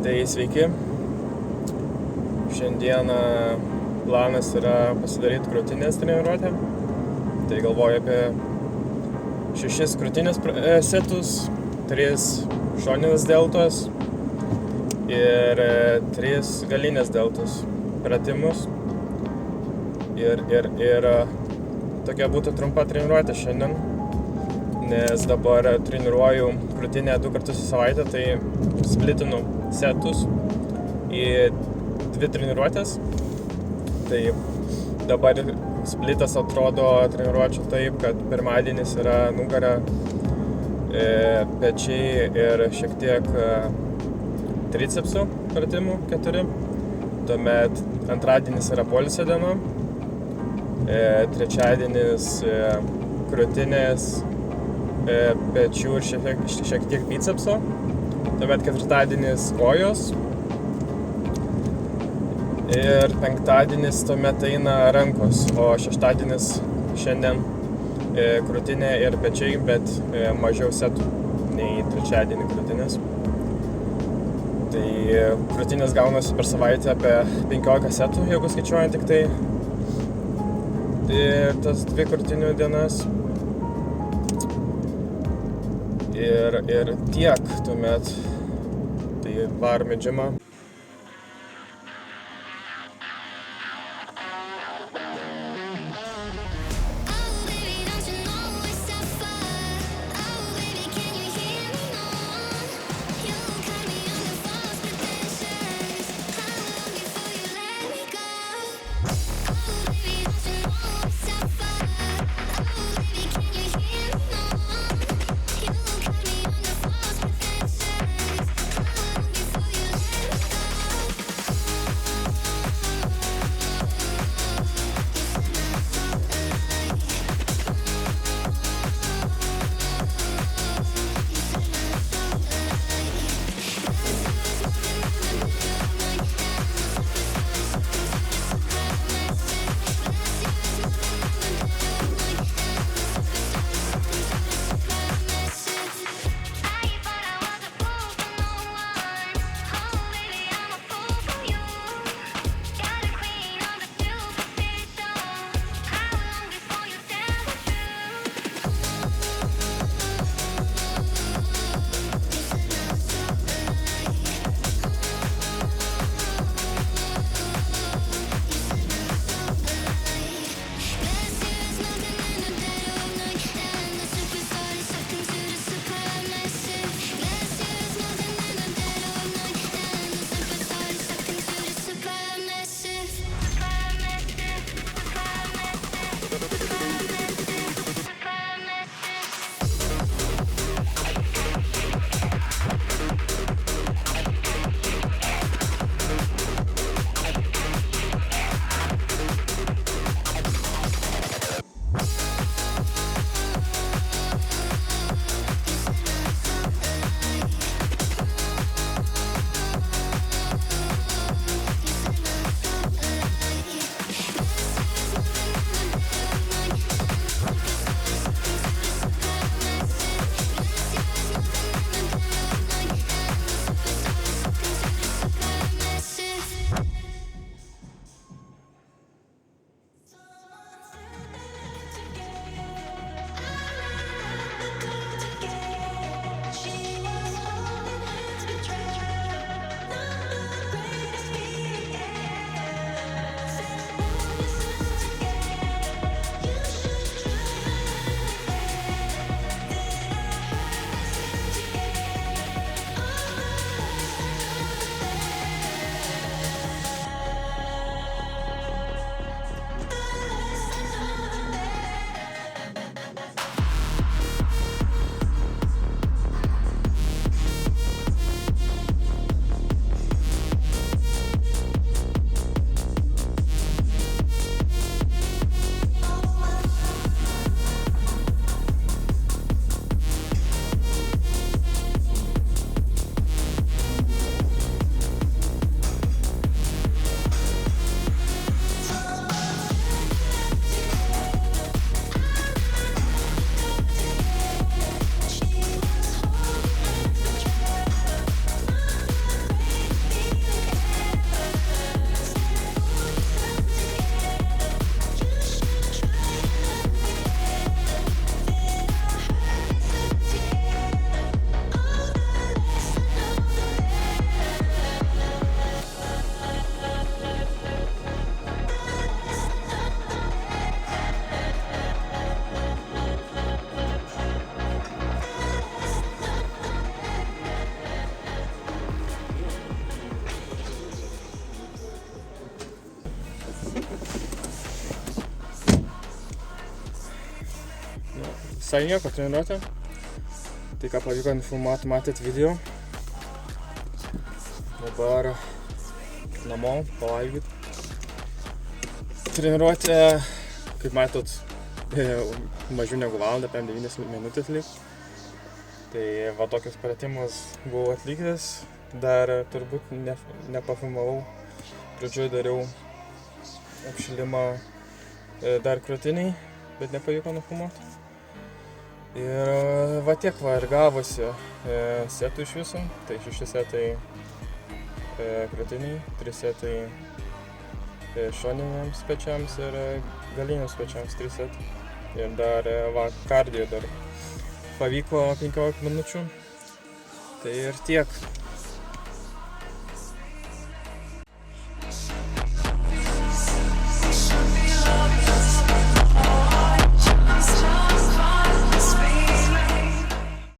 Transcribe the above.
Tai sveiki. Šiandieną planas yra pasidaryti krūtinės treniruotę. Tai galvoju apie 6 krūtinės setus, 3 šoninės deltos ir 3 galinės deltos pratimus. Ir tokia būtų trumpa treniruotė šiandien, nes dabar treniruoju krūtinę 2 kartus į savaitę, tai splitinu setus į 2 treniruotės. Tai dabar splitas atrodo treniruočių taip, kad pirmadienis yra nugara, pečiai ir šiek tiek tricepsų pratimų 4. Tuomet antradienis yra poilsio diena, trečiadienis krūtinės, pečių ir šiek tiek bicepso. Tuomet ketvirtadienis kojos ir penktadienis tuomet eina rankos, o šeštadienis šiandien krūtinė ir pečiai, bet mažiau setų nei trečiadienį krūtinės. Tai krūtinės gaunasi per savaitę apie 15 setų, jeigu skaičiuojant tik tai tas 2 krūtinių dienas. Ir tiek tuomet, tai varom į džimą. visai nieko treniruotė. Tai ką pavyko nufilmuoti, matėt video. Dabar namo pavalgyt. Treniruotė, kaip matot, mažiau negu valandą, 9 minutės lyg. Tai va tokius pratimus buvau atlikęs. Dar turbūt nepafilmavau. Pradžioje dariau apšilimą dar krūtiniai, bet nepavyko nufilmuoti. Ir va tiek va ir gavosi setų iš viso. Tai 6 setai krūtiniai, 3 setai šoniniams pečiams ir galiniams pečiams 3 setai. Ir dar va kardio dar pavyko 15 minučių. Tai ir tiek.